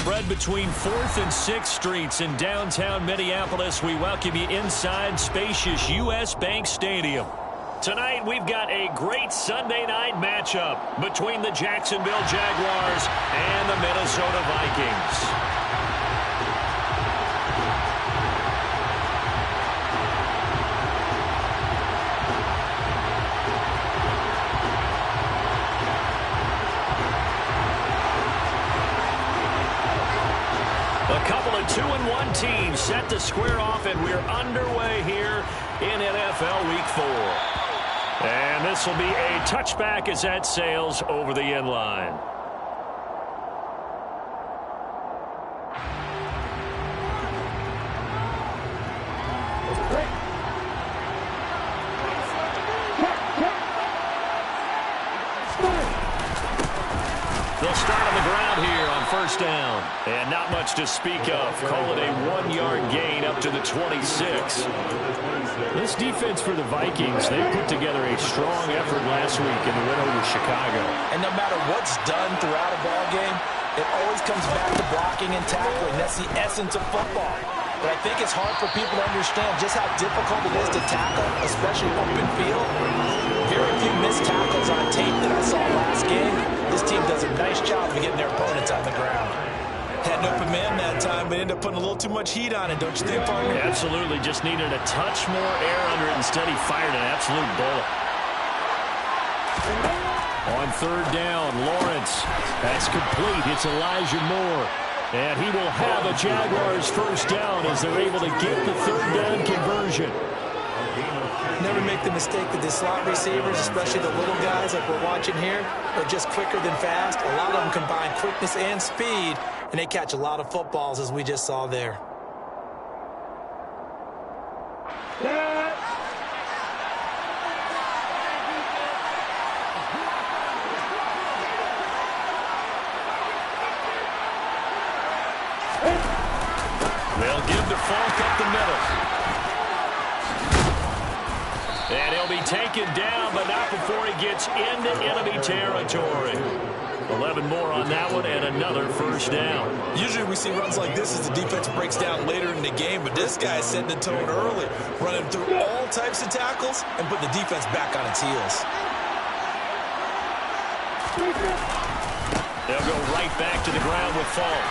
spread between 4th and 6th Streets in downtown Minneapolis. We welcome you inside spacious U.S. Bank Stadium. Tonight, we've got a great Sunday night matchup between the Jacksonville Jaguars and the Minnesota Vikings. A couple of 2-1 teams set to square off, and we're underway here in NFL Week 4. And this will be a touchback as that sails over the end line. They'll start on the ground here on first down. And not much to speak of. Call it a 1-yard gain up to the 26. This defense for the Vikings, they put together a strong effort last week in the win over Chicago. And no matter what's done throughout a ball game, it always comes back to blocking and tackling. That's the essence of football. But I think it's hard for people to understand just how difficult it is to tackle, especially open field. Very few missed tackles on tape that I saw last game. This team does a nice job of getting their opponents on the ground. Had an open man that time, but ended up putting a little too much heat on it, don't you think, partner? Absolutely. Just needed a touch more air under it. Instead, he fired an absolute bullet. On third down, Lawrence. That's complete. It's Elijah Moore. And he will have a Jaguars first down as they're able to get the third down conversion. Never make the mistake that the slot receivers, especially the little guys like we're watching here, are just quicker than fast. A lot of them combine quickness and speed, and they catch a lot of footballs, as we just saw there. They'll give the Falk up the middle. And he'll be taken down, but not before he gets into enemy territory. 11 more on that one, and another first down. Usually we see runs like this as the defense breaks down later in the game, but this guy's setting the tone early, running through all types of tackles and put the defense back on its heels. They'll go right back to the ground with Falk.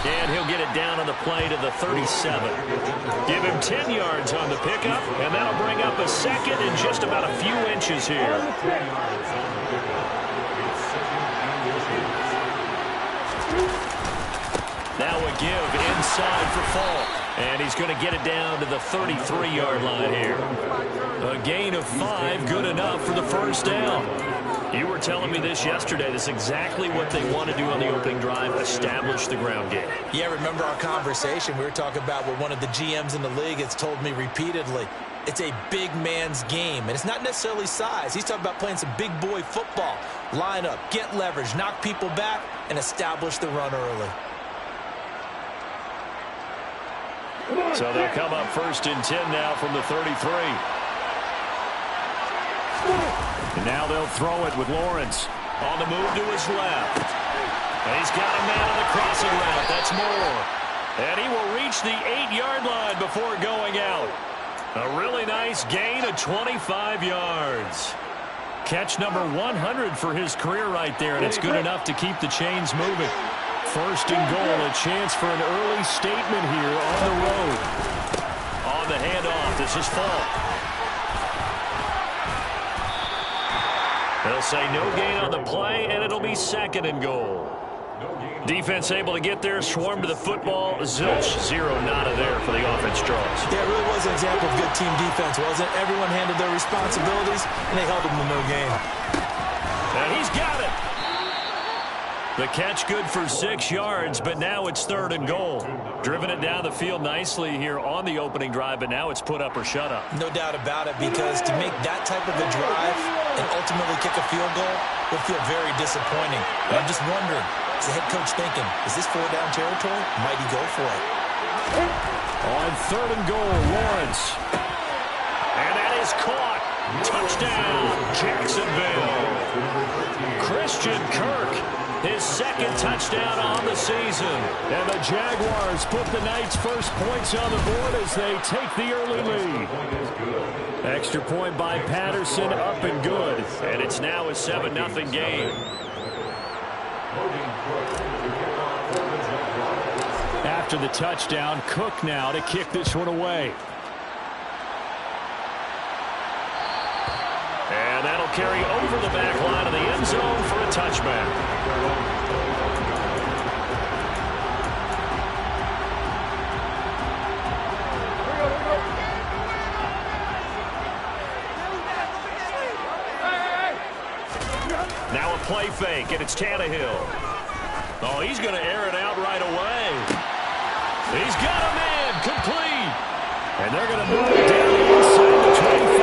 And he'll get it down on the play to the 37. Give him 10 yards on the pickup, and that'll bring up a second in just about a few inches here. Now a give inside for Falk. And he's going to get it down to the 33-yard line here. A gain of 5, good enough for the first down. You were telling me this yesterday. This is exactly what they want to do on the opening drive, establish the ground game. Yeah, remember our conversation. We were talking about what one of the GMs in the league has told me repeatedly. It's a big man's game, and it's not necessarily size. He's talking about playing some big boy football. Line up, get leverage, knock people back, and establish the run early. So they'll come up first and 10 now from the 33. And now they'll throw it with Lawrence on the move to his left. And he's got a man on the crossing route. That's Moore. And he will reach the 8-yard line before going out. A really nice gain of 25 yards. Catch number 100 for his career right there, and it's good enough to keep the chains moving. First and goal, a chance for an early statement here on the road. On the handoff, this is Falk. They'll say no gain on the play, and it'll be second and goal. Defense able to get there, swarm to the football. Zilch, 0 nada there for the offense draws. Yeah, it really was an example of good team defense, wasn't it? Everyone handled their responsibilities, and they held them to no gain. And he's got it. The catch good for 6 yards, but now it's third and goal. Driven it down the field nicely here on the opening drive, but now it's put up or shut up. No doubt about it, because to make that type of a drive and ultimately kick a field goal would feel very disappointing. And I'm just wondering, is the head coach thinking, is this 4-down territory? Might he go for it? On third and goal, Lawrence. And that is caught. Touchdown, Jacksonville. Christian Kirk his second touchdown on the season. And the Jaguars put the Knights' first points on the board as they take the early lead. Extra point by Patterson, up and good. And it's now a 7-0 game. After the touchdown, Cook now to kick this one away. And that'll carry over the back line of the end zone for a touchback. Now a play fake, and it's Tannehill. Oh, he's going to air it out right away. He's got a man, complete. And they're going to move it down the inside the 25.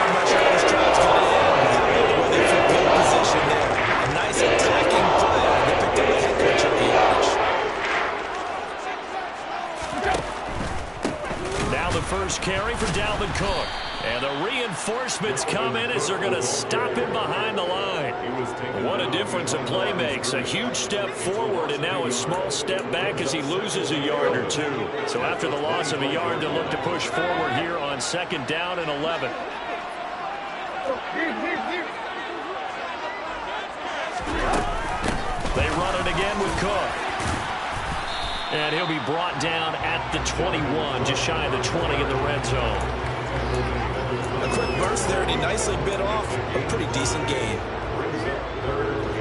I'm not sure how this drive's going to end. Well, they're in good position there. A nice attacking play. They picked up a heck of a chunk of yardage. Now the first carry for Dalvin Cook. And the reinforcements come in as they're going to stop him behind the line. What a difference a play makes. A huge step forward and now a small step back as he loses a yard or two. So after the loss of a yard, they'll look to push forward here on second down and 11. They run it again with Cook. And he'll be brought down at the 21, just shy of the 20 in the red zone. A quick burst there, and he nicely bit off a pretty decent gain.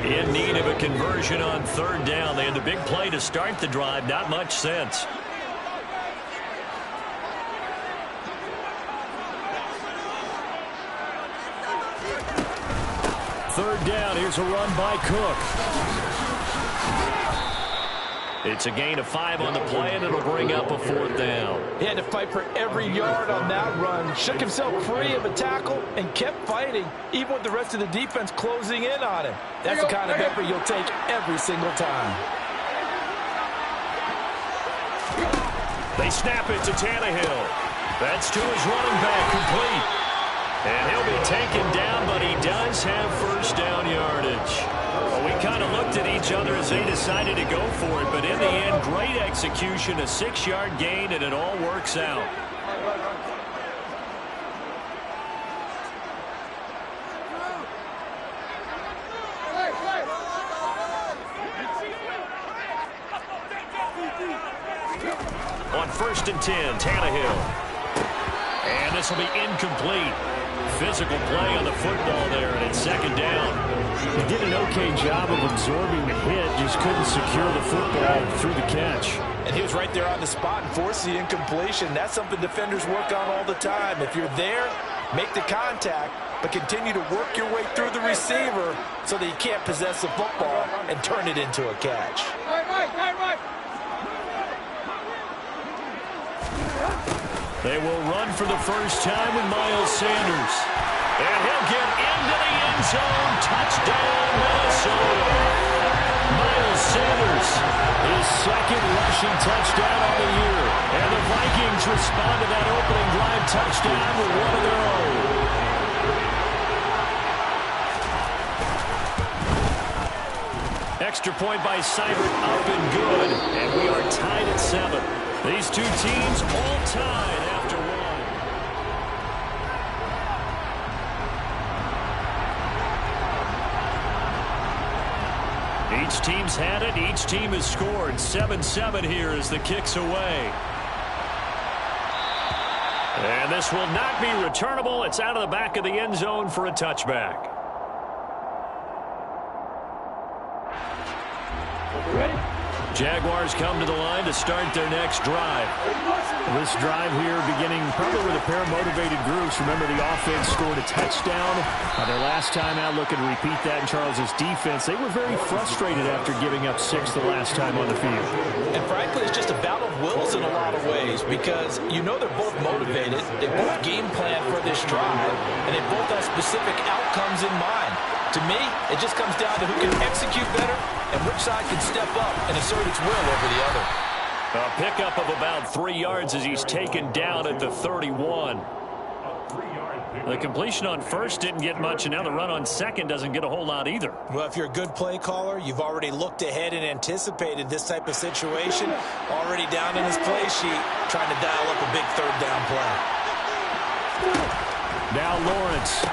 In need of a conversion on third down. They had the big play to start the drive. Not much sense. Third down. Here's a run by Cook. It's a gain of 5 on the play, and it'll bring up a fourth down. He had to fight for every yard on that run. Shook himself free of a tackle and kept fighting, even with the rest of the defense closing in on him. That's the kind of effort you'll take every single time. They snap it to Tannehill. That's to his running back, complete. And he'll be taken down, but he does have first down yardage. Well, we kind of looked at each other as they decided to go for it, but in the end, great execution, a 6-yard gain, and it all works out. On 1st and 10, Tannehill. And this will be incomplete. Physical play on the football there, and it's second down. He did an okay job of absorbing the hit, just couldn't secure the football through the catch. And he was right there on the spot and forced the incompletion. That's something defenders work on all the time. If you're there, make the contact, but continue to work your way through the receiver so that you can't possess the football and turn it into a catch. They will run for the first time with Miles Sanders. And he'll get into the end zone. Touchdown, Minnesota. Miles Sanders, his second rushing touchdown of the year. And the Vikings respond to that opening drive touchdown with one of their own. Extra point by Seibert, up and good. And we are tied at 7. These two teams all tied after one. Each team's had it. Each team has scored. 7-7 here as the kick's away. And this will not be returnable. It's out of the back of the end zone for a touchback. Jaguars come to the line to start their next drive. This drive here beginning probably with a pair of motivated groups. Remember, the offense scored a touchdown. Their last time out, looking to repeat that in Charles's defense. They were very frustrated after giving up 6 the last time on the field. And frankly, it's just a battle of wills in a lot of ways because you know they're both motivated. They both game plan for this drive, and they both have specific outcomes in mind. To me, it just comes down to who can execute better and which side can step up and assert its will over the other. A pickup of about 3 yards as he's taken down at the 31. The completion on first didn't get much, and now the run on second doesn't get a whole lot either. Well, if you're a good play caller, you've already looked ahead and anticipated this type of situation. Already down in his play sheet, trying to dial up a big third down play. Now Lawrence.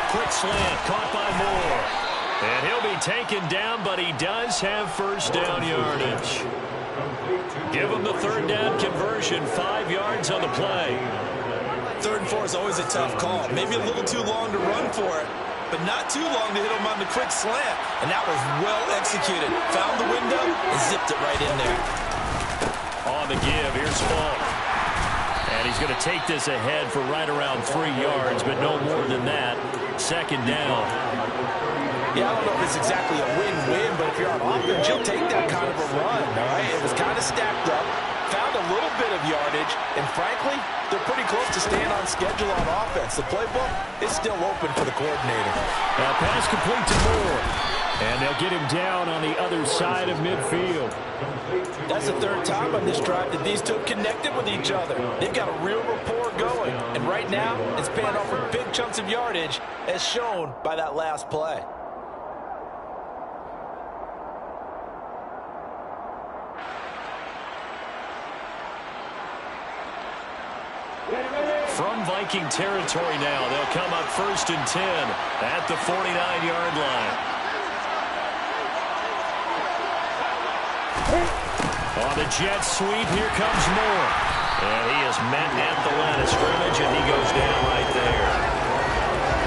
Quick slant, caught by Moore. And he'll be taken down, but he does have first down yardage. Give him the third down conversion, 5 yards on the play. 3rd and 4 is always a tough call. Maybe a little too long to run for it, but not too long to hit him on the quick slant. And that was well executed. Found the window and zipped it right in there. On the give, here's Falk. And he's going to take this ahead for right around 3 yards, but no more than that. 2nd down. Yeah, I don't know if it's exactly a win-win, but if you're on offense, you'll take that kind of a run, all right? It was kind of stacked up, found a little bit of yardage, and frankly, they're pretty close to staying on schedule on offense. The playbook is still open for the coordinator. Now pass complete to Moore. And they'll get him down on the other side of midfield. That's the 3rd time on this drive that these two have connected with each other. They've got a real rapport going. And right now, it's paying off for big chunks of yardage, as shown by that last play. From Viking territory now, they'll come up 1st and 10 at the 49-yard line. On the jet sweep, here comes Moore. And he is met at the line of scrimmage, and he goes down right there.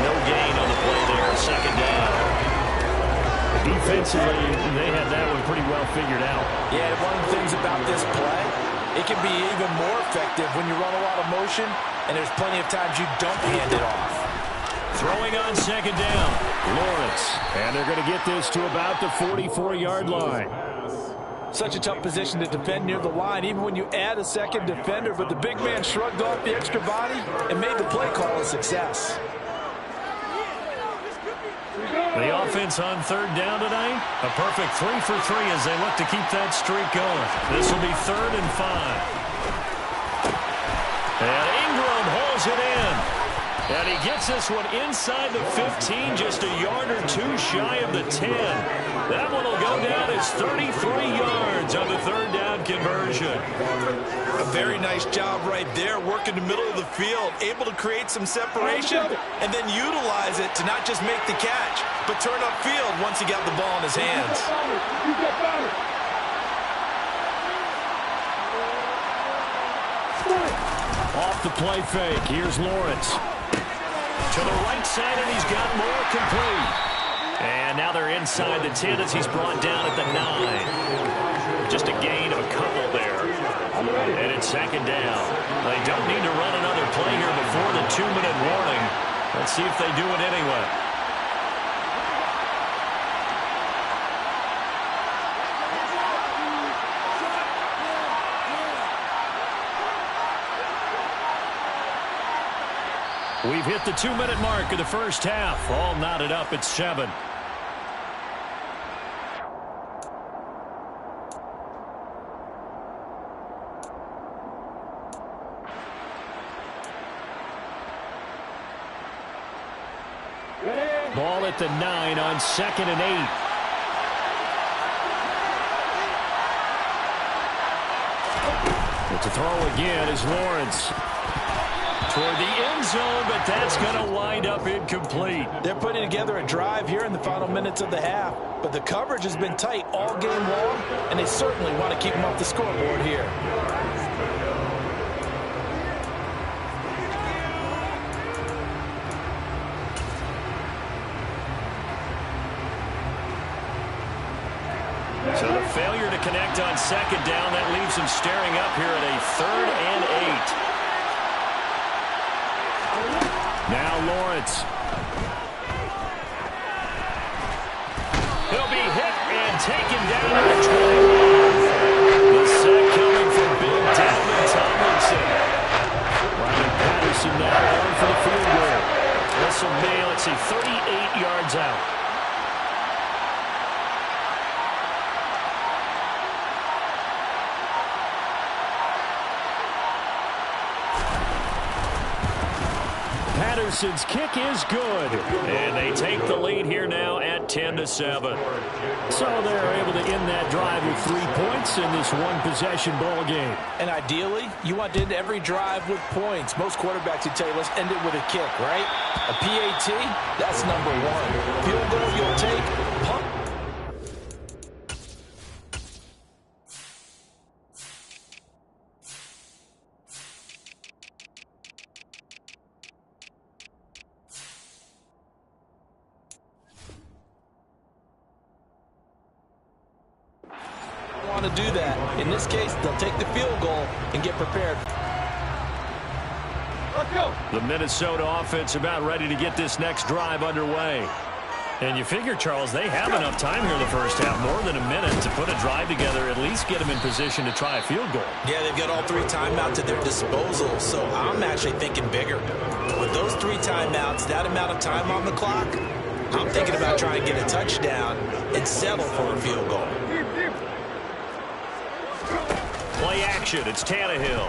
No gain on the play there, 2nd down. Defensively, they had that one pretty well figured out. Yeah, one of the things about this play, it can be even more effective when you run a lot of motion, and there's plenty of times you don't hand it off. Throwing on 2nd down, Lawrence. And they're going to get this to about the 44-yard line. Such a tough position to defend near the line, even when you add a second defender, but the big man shrugged off the extra body and made the play call a success. The offense on 3rd down tonight, a perfect 3 for 3 as they look to keep that streak going. This will be 3rd and 5. And Ingram hauls it in. And he gets this one inside the 15, just a yard or 2 shy of the 10. That one will go down as 33 yards on the 3rd down conversion. A very nice job right there, working the middle of the field, able to create some separation, and then utilize it to not just make the catch, but turn upfield once he got the ball in his hands. Off the play fake, here's Lawrence. To the right side, and he's got Moore complete. And now they're inside the 10 as he's brought down at the 9. Just a gain of a couple there. And it's 2nd down. They don't need to run another play here before the 2-minute warning. Let's see if they do it anyway. We've hit the 2-minute mark of the first half. All knotted up at 7. Ball at the 9 on 2nd and 8. But to throw again is Lawrence. Toward the end zone, but that's going to wind up incomplete. They're putting together a drive here in the final minutes of the half, but the coverage has been tight all game long, and they certainly want to keep them off the scoreboard here. So the failure to connect on 2nd down, that leaves them staring up here at a 3rd and 8. Now Lawrence. He'll be hit and taken down at the 20. The sack coming from Big Dalvin Tomlinson. Ryan Patterson now going for the field goal. This will be, let's see, 38 yards out. Anderson's kick is good. And they take the lead here now at 10-7. So they're able to end that drive with 3 points in this one-possession ball game. And ideally, you want to end every drive with points. Most quarterbacks would tell you, let's end it with a kick, right? A PAT, that's number one. Field goal you'll take, punt. To do that. In this case, they'll take the field goal and get prepared. Let's go. The Minnesota offense about ready to get this next drive underway. And you figure, Charles, they have enough time here in the first half, more than a minute, to put a drive together, at least get them in position to try a field goal. Yeah, they've got all 3 timeouts at their disposal, so I'm actually thinking bigger. With those 3 timeouts, that amount of time on the clock, I'm thinking about trying to get a touchdown and settle for a field goal. Play action. It's Tannehill.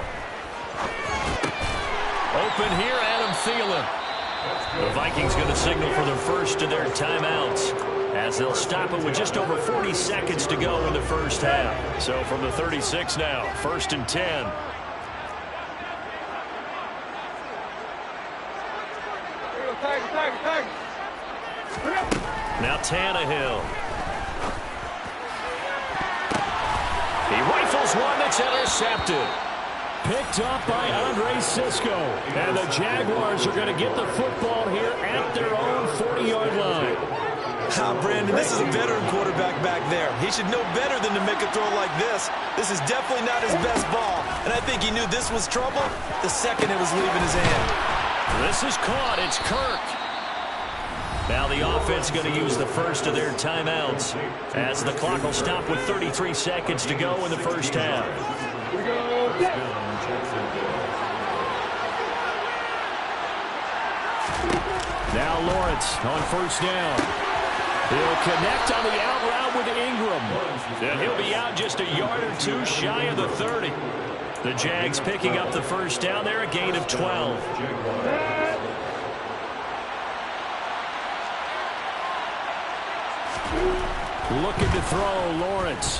Open here, Adam Thielen. The Vikings going to signal for their first of their timeouts as they'll stop it with just over 40 seconds to go in the first half. So from the 36 now, 1st and 10. Now Tannehill. He rifles one that's intercepted. Picked up by Andre Sisco. And the Jaguars are going to get the football here at their own 40-yard line. Brandon, this is a veteran quarterback back there. He should know better than to make a throw like this. This is definitely not his best ball. And I think he knew this was trouble the second it was leaving his hand. This is caught. It's Kirk. Now the offense going to use the first of their timeouts as the clock will stop with 33 seconds to go in the first half. Now Lawrence on first down. He'll connect on the out route with Ingram. And he'll be out just a yard or 2 shy of the 30. The Jags picking up the first down there, a gain of 12. Looking to throw, Lawrence.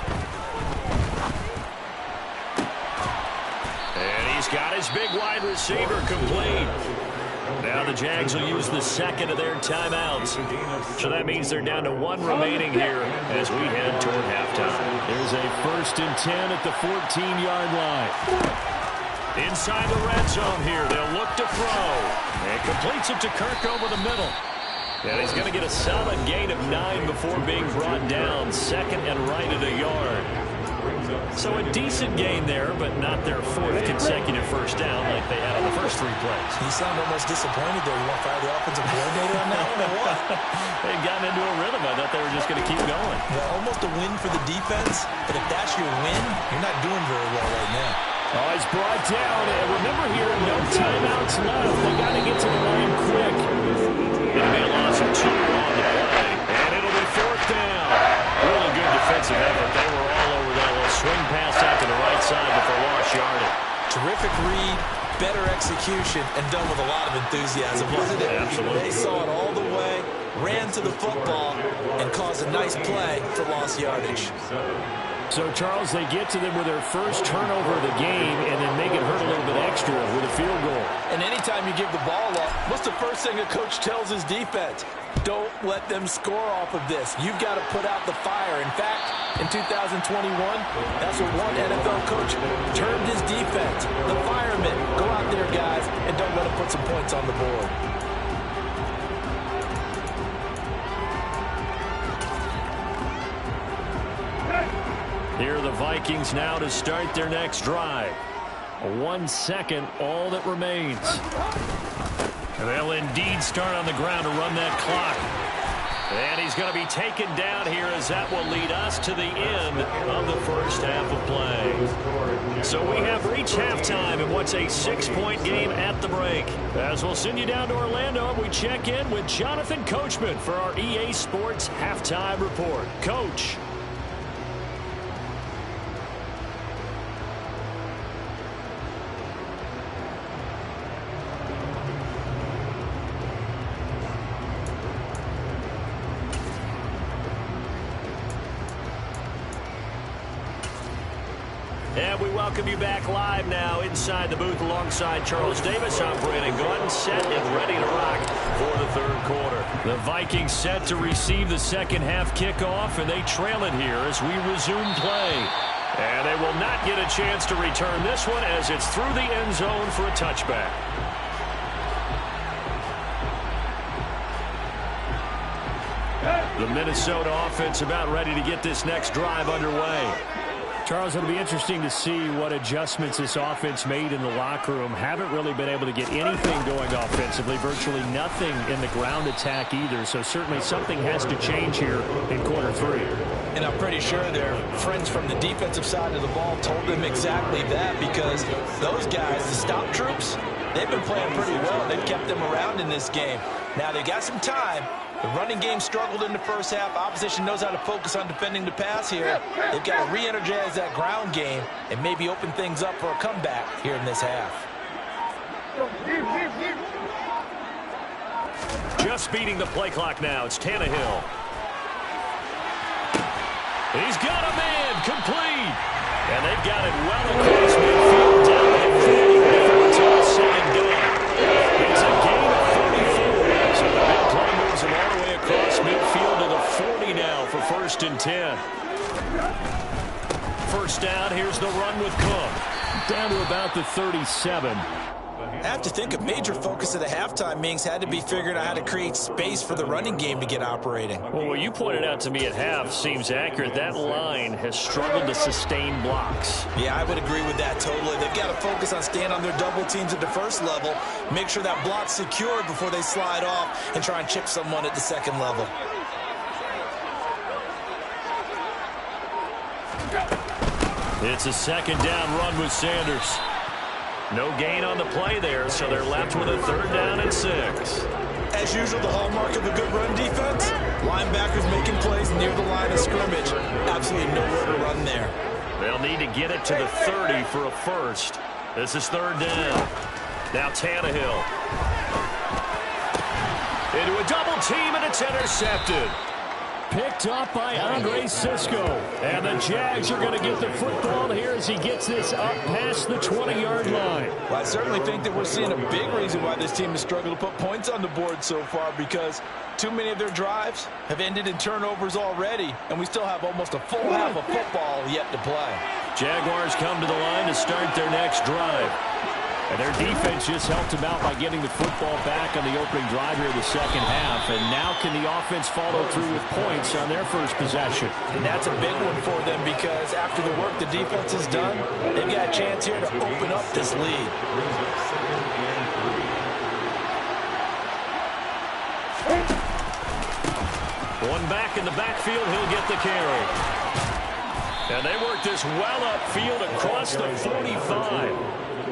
And he's got his big wide receiver complete. Now the Jags will use the second of their timeouts. So that means they're down to 1 remaining here as we head toward halftime. There's a 1st and 10 at the 14-yard line. Inside the red zone here, they'll look to throw. And completes it to Kirk over the middle. And he's going to get a solid gain of 9 before being brought down. 2nd and right at a yard. So a decent gain there, but not their 4th consecutive first down like they had on the first 3 plays. You sound almost disappointed there. You want to fire the offensive coordinator on that one or what? They'd gotten into a rhythm. I thought they were just going to keep going. Yeah, almost a win for the defense, but if that's your win, you're not doing very well right now. Oh, he's brought down. And remember here, no timeouts left. They got to get to the line quick. It'll be a loss of 2 on the play. And it'll be 4th down. Really good defensive effort. They were all over that little swing pass out to the right side, but for lost yardage. Terrific read, better execution, and done with a lot of enthusiasm, wasn't it? Absolutely. They saw it all the way, ran to the football, and caused a nice play for lost yardage. So, Charles, they get to them with their first turnover of the game and then make it hurt a little bit extra with a field goal. And anytime you give the ball up, what's the first thing a coach tells his defense? Don't let them score off of this. You've got to put out the fire. In fact, in 2021, that's what one NFL coach termed his defense. The firemen. Go out there, guys, and don't let them put some points on the board. Here are the Vikings now to start their next drive. 1 second, all that remains. And they'll indeed start on the ground to run that clock. And he's going to be taken down here as that will lead us to the end of the first half of play. So we have reached halftime in what's a 6-point game at the break. As we'll send you down to Orlando and we check in with Jonathan Coachman for our EA Sports Halftime Report. Coach. And we welcome you back live now inside the booth alongside Charles Davis. I'm Brandon Gordon, set and ready to rock for the third quarter. The Vikings set to receive the second half kickoff, and they trail it here as we resume play. And they will not get a chance to return this one as it's through the end zone for a touchback. The Minnesota offense about ready to get this next drive underway. Charles, it'll be interesting to see what adjustments this offense made in the locker room. Haven't really been able to get anything going offensively, virtually nothing in the ground attack either. So certainly something has to change here in quarter three. And I'm pretty sure their friends from the defensive side of the ball told them exactly that, because those guys, the stop troops, they've been playing pretty well. They've kept them around in this game. Now they got some time. The running game struggled in the first half. Opposition knows how to focus on defending the pass here. They've got to re-energize that ground game and maybe open things up for a comeback here in this half. Just beating the play clock now. It's Tannehill. He's got a man complete. And they've got it well across midfield down at 40 before it's all said and done. It's a gain of 34. So the big play moves him all the way across midfield to the 40 now for 1st and 10. First down, here's the run with Cook. Down to about the 37. I have to think a major focus of the halftime meetings had to be figuring out how to create space for the running game to get operating. Well, what you pointed out to me at half seems accurate. That line has struggled to sustain blocks. Yeah, I would agree with that totally. They've got to focus on staying on their double teams at the first level, make sure that block's secured before they slide off and try and chip someone at the second level. It's a second down run with Sanders. No gain on the play there, so they're left with a 3rd down and 6. As usual, the hallmark of a good run defense, linebackers making plays near the line of scrimmage. Absolutely nowhere to run there. They'll need to get it to the 30 for a first. This is 3rd down. Now Tannehill. Into a double team, and it's intercepted. Picked up by Andre Sisco. And the Jags are going to get the football here as he gets this up past the 20-yard line. Well, I certainly think that we're seeing a big reason why this team has struggled to put points on the board so far, because too many of their drives have ended in turnovers already, and we still have almost a full half of football yet to play. Jaguars come to the line to start their next drive. And their defense just helped them out by getting the football back on the opening drive here in the second half. And now can the offense follow through with points on their first possession? And that's a big one for them, because after the work the defense has done, they've got a chance here to open up this lead. One back in the backfield, he'll get the carry. And they work this well upfield across the 45.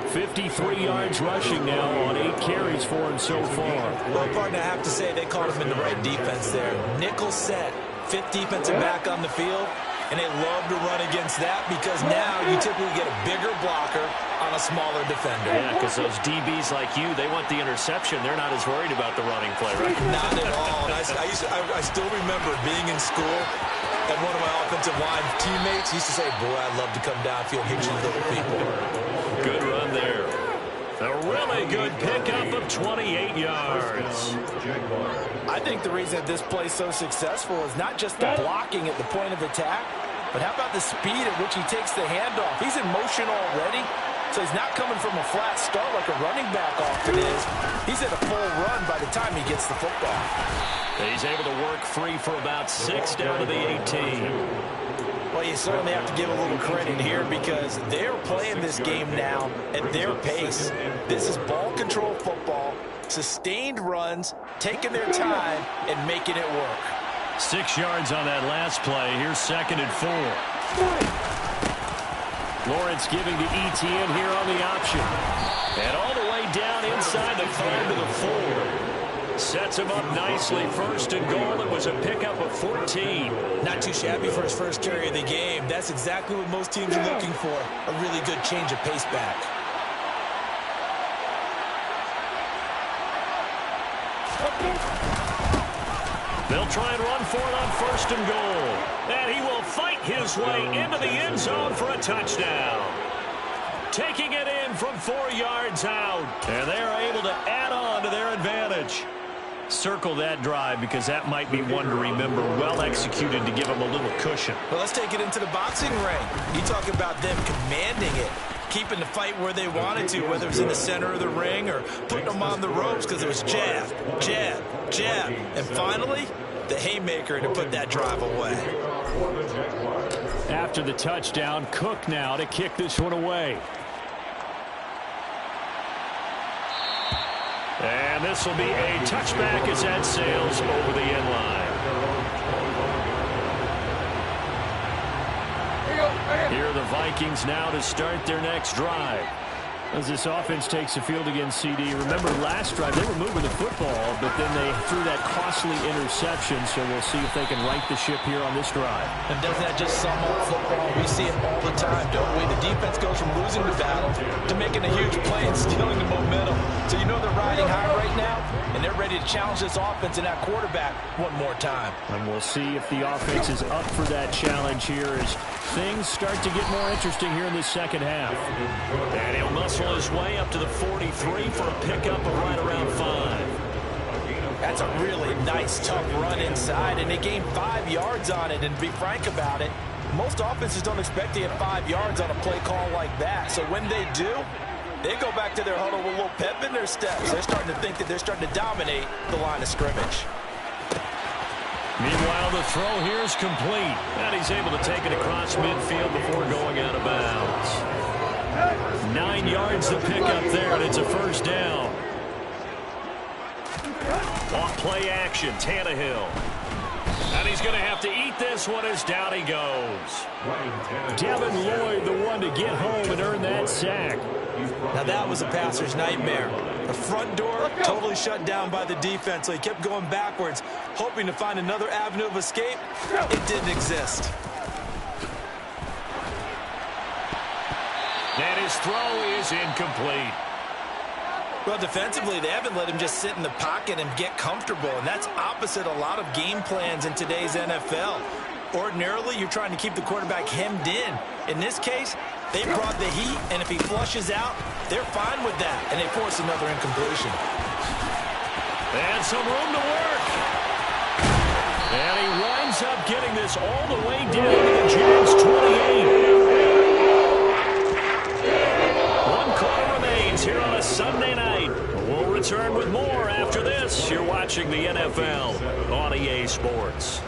53 yards rushing now on 8 carries for him so far. Well, partner, I have to say they caught him in the right defense there. Nickel set, 5th defensive back on the field, and they love to run against that, because now you typically get a bigger blocker on a smaller defender. Yeah, because those DBs like you, they want the interception. They're not as worried about the running play, right? Not at all. And I still remember being in school, and one of my offensive line teammates used to say, boy, I love to come downfield, hit you little people. Good run there. A really good pickup of 28 yards. I think the reason this play's so successful is not just the blocking at the point of attack, but how about the speed at which he takes the handoff? He's in motion already, so he's not coming from a flat start like a running back often is. He's at a full run by the time he gets the football. He's able to work free for about 6 down to the 18. Well, you certainly have to give a little credit here, because they're playing this game now at their pace. This is ball control football, sustained runs, taking their time, and making it work. 6 yards on that last play. Here's 2nd and 4. Lawrence giving to ETN here on the option. And all the way down inside the 5 to the 4. Sets him up nicely. 1st and goal. It was a pickup of 14. Not too shabby for his first carry of the game. That's exactly what most teams are looking for. A really good change of pace back. They'll try and run for it on 1st and goal. And he will fight his way into the end zone for a touchdown. Taking it in from 4 yards out. And they are able to add on to their advantage. Circle that drive because that might be one to remember. Well executed to give them a little cushion. Well, let's take it into the boxing ring. You talk about them commanding it, keeping the fight where they wanted to, whether it was in the center of the ring or putting them on the ropes because it was jab, jab, jab. And finally, the haymaker to put that drive away. After the touchdown, Cook now to kick this one away. And this will be a touchback as that sails over the end line. Here are the Vikings now to start their next drive. As this offense takes the field against CD. Remember last drive they were moving the football, but then they threw that costly interception, so we'll see if they can right the ship here on this drive. And doesn't that just sum up football? We see it all the time, don't we? The defense goes from losing the battle to making a huge play and stealing the momentum. So you know they're riding high right now, and they're ready to challenge this offense and that quarterback one more time. And we'll see if the offense is up for that challenge here as things start to get more interesting here in this second half. And he'll muscle his way up to the 43 for a pickup of right around 5. That's a really nice, tough run inside, and they gained 5 yards on it. And to be frank about it, most offenses don't expect to get 5 yards on a play call like that. So when they do, they go back to their huddle with a little pep in their steps. They're starting to think that they're starting to dominate the line of scrimmage. Meanwhile, the throw here is complete. And he's able to take it across midfield before going out of bounds. 9 yards to pick up there, and it's a first down. Off play action, Tannehill. And he's going to have to eat this one as down he goes. Devin Lloyd, the one to get home and earn that sack. Now that was a passer's nightmare. The front door totally shut down by the defense, so he kept going backwards, hoping to find another avenue of escape. It didn't exist. And his throw is incomplete. Well, defensively, they haven't let him just sit in the pocket and get comfortable, and that's opposite a lot of game plans in today's NFL. Ordinarily, you're trying to keep the quarterback hemmed in. In this case, they brought the heat, and if he flushes out, they're fine with that, and they force another incompletion. And some room to work. And he winds up getting this all the way down to the Jags 28. 1 quarter remains here on a Sunday night. We'll return with more after this. You're watching the NFL on EA Sports.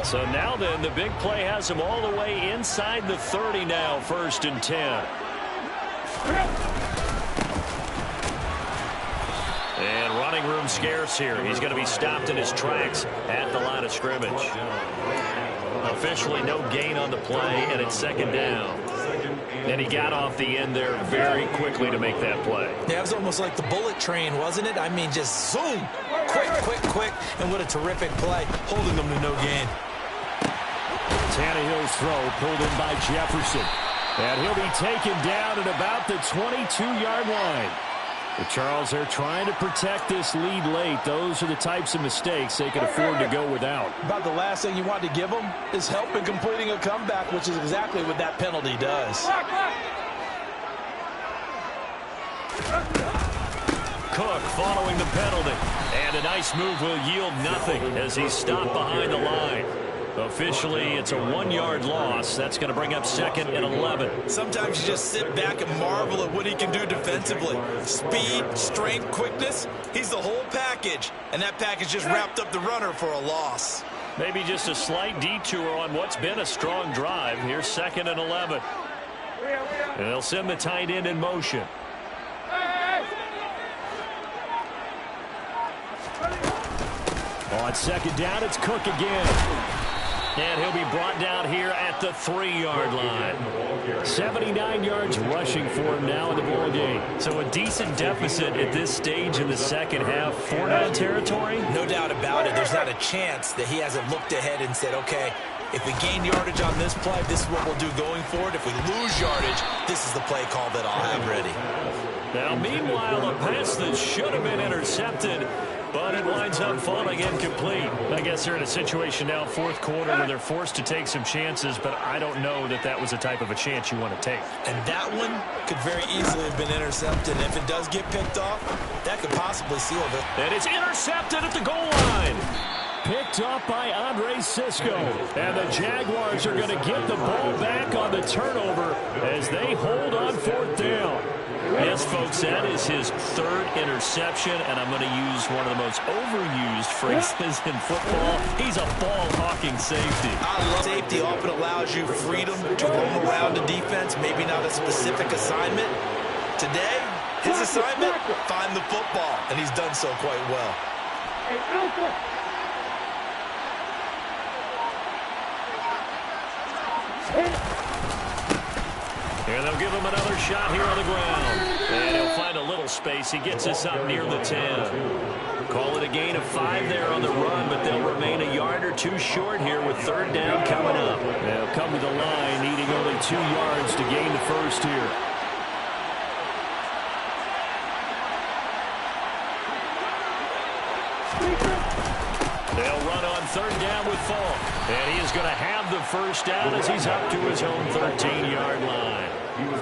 So now then, the big play has him all the way inside the 30 now, 1st and 10. And running room scarce here. He's going to be stopped in his tracks at the line of scrimmage. Officially no gain on the play, and it's 2nd down. And he got off the end there very quickly to make that play. Yeah, it was almost like the bullet train, wasn't it? I mean, just zoom. Quick, quick, quick. And what a terrific play, holding them to no gain. Tannehill's throw pulled in by Jefferson. And he'll be taken down at about the 22-yard line. But Charles, they're trying to protect this lead late. Those are the types of mistakes they can afford to go without. About the last thing you want to give them is help in completing a comeback, which is exactly what that penalty does. Cook following the penalty. And a nice move will yield nothing as he's stopped behind the line. Officially, it's a 1-yard loss. That's going to bring up 2nd and 11. Sometimes you just sit back and marvel at what he can do defensively. Speed, strength, quickness. He's the whole package. And that package just wrapped up the runner for a loss. Maybe just a slight detour on what's been a strong drive. Here's 2nd and 11. And they'll send the tight end in motion. On 2nd down, it's Cook again. And he'll be brought down here at the 3-yard line. 79 yards rushing for him now in the ball game. So a decent deficit at this stage in the second half. 4-down territory? No doubt about it. There's not a chance that he hasn't looked ahead and said, okay, If we gain yardage on this play, this is what we'll do going forward. If we lose yardage, this is the play call that I'll have ready. Now, meanwhile, a pass that should have been intercepted, but it winds up falling incomplete. I guess they're in a situation now, fourth quarter, where they're forced to take some chances, but I don't know that that was the type of a chance you want to take. And that one could very easily have been intercepted. And if it does get picked off, that could possibly seal it. And it's intercepted at the goal line. Picked up by Andre Cisco. And the Jaguars are going to get the ball back on the turnover as they hold on fourth down. Yes, folks, that is his third interception, and I'm going to use one of the most overused phrases in football. He's a ball-hawking safety. I love safety. Often allows you freedom to roam around a defense, maybe not a specific assignment. Today, his assignment, find the football, and he's done so quite well. And they'll give him another shot here on the ground. And he'll find a little space. He gets us up near the 10. Call it a gain of 5 there on the run, but they'll remain a yard or two short here with third down coming up. They'll come to the line, needing only 2 yards to gain the first here. They'll run on third down with Falk. And he is going to have the first down as he's up to his own 13-yard line.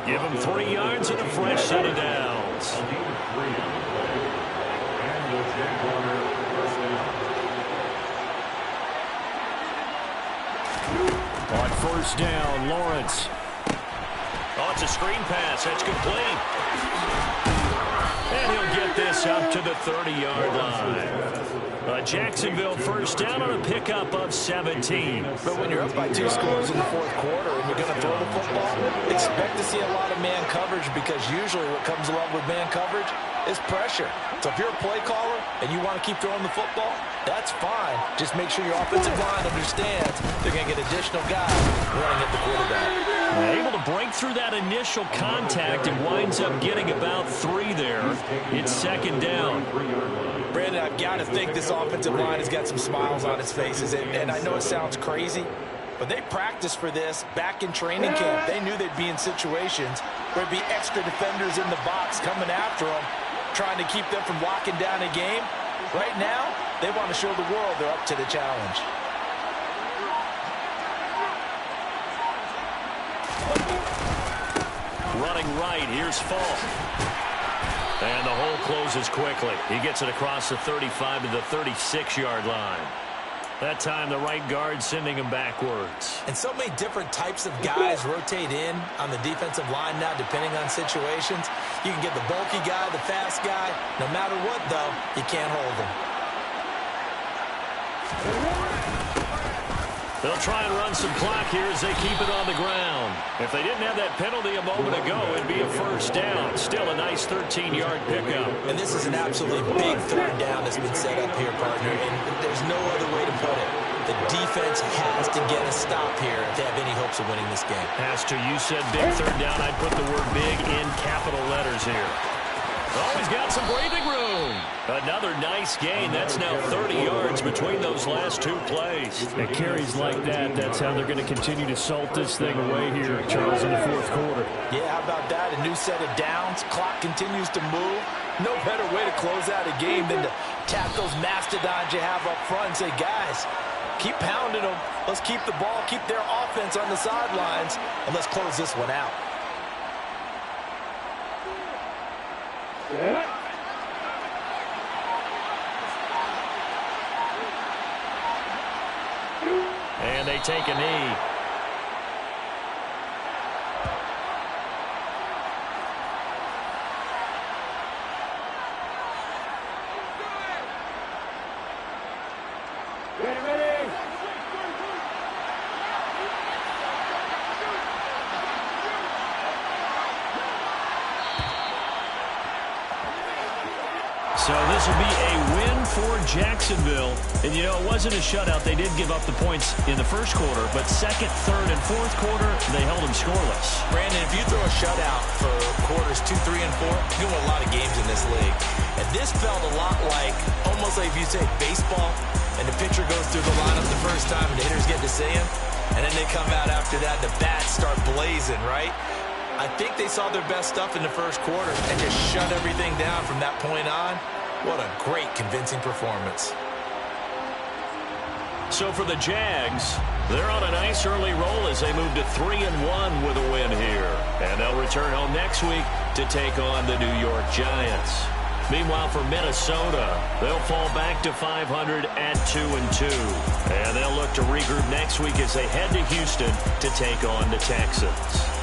Give him 3 yards and a fresh set of downs. On first down, Lawrence. Oh, it's a screen pass. That's complete. And he'll get this up to the 30-yard line. Jacksonville first down on a pickup of 17. But when you're up by 2 scores in the fourth quarter and you're going to throw the football, expect to see a lot of man coverage, because usually what comes along with man coverage is pressure. So if you're a play caller and you want to keep throwing the football, that's fine. Just make sure your offensive line understands they're going to get additional guys running at the quarterback. Able to break through that initial contact and winds up getting about 3 there. It's second down. Brandon, I've got to think this offensive line has got some smiles on its faces. And I know it sounds crazy, but they practiced for this back in training camp. They knew they'd be in situations where there'd be extra defenders in the box coming after them, trying to keep them from locking down a game. Right now, they want to show the world they're up to the challenge. Running right, here's Falk. And the hole closes quickly. He gets it across the 35 to the 36-yard line. That time, the right guard sending him backwards. And so many different types of guys rotate in on the defensive line now, depending on situations. You can get the bulky guy, the fast guy. No matter what, though, you can't hold him. They'll try and run some clock here as they keep it on the ground. If they didn't have that penalty a moment ago, it'd be a first down. Still a nice 13-yard pickup. And this is an absolutely big third down that's been set up here, partner. And there's no other way to put it. The defense has to get a stop here if they have any hopes of winning this game. Has to. You said big third down. I'd put the word big in capital letters here. Oh, he's got some breathing room. Another nice gain. That's now 30 yards between those last 2 plays. It carries like that. That's how they're going to continue to salt this thing away here, Charles, in the fourth quarter. Yeah, how about that? A new set of downs. Clock continues to move. No better way to close out a game than to tap those mastodons you have up front and say, guys, keep pounding them. Let's keep the ball, keep their offense on the sidelines, and let's close this one out. And they take a knee. So this will be a win for Jacksonville. And, you know, it wasn't a shutout. They did give up the points in the first quarter, but second, third, and fourth quarter, they held them scoreless. Brandon, if you throw a shutout for quarters 2, 3, and 4, you win a lot of games in this league. And this felt a lot like, almost like if you say baseball, and the pitcher goes through the lineup the first time and the hitters get to see him. And then they come out after that, the bats start blazing, right? I think they saw their best stuff in the first quarter and just shut everything down from that point on. What a great, convincing performance. So for the Jags, they're on a nice early roll as they move to 3-1 with a win here. And they'll return home next week to take on the New York Giants. Meanwhile, for Minnesota, they'll fall back to 500 at 2-2. And they'll look to regroup next week as they head to Houston to take on the Texans.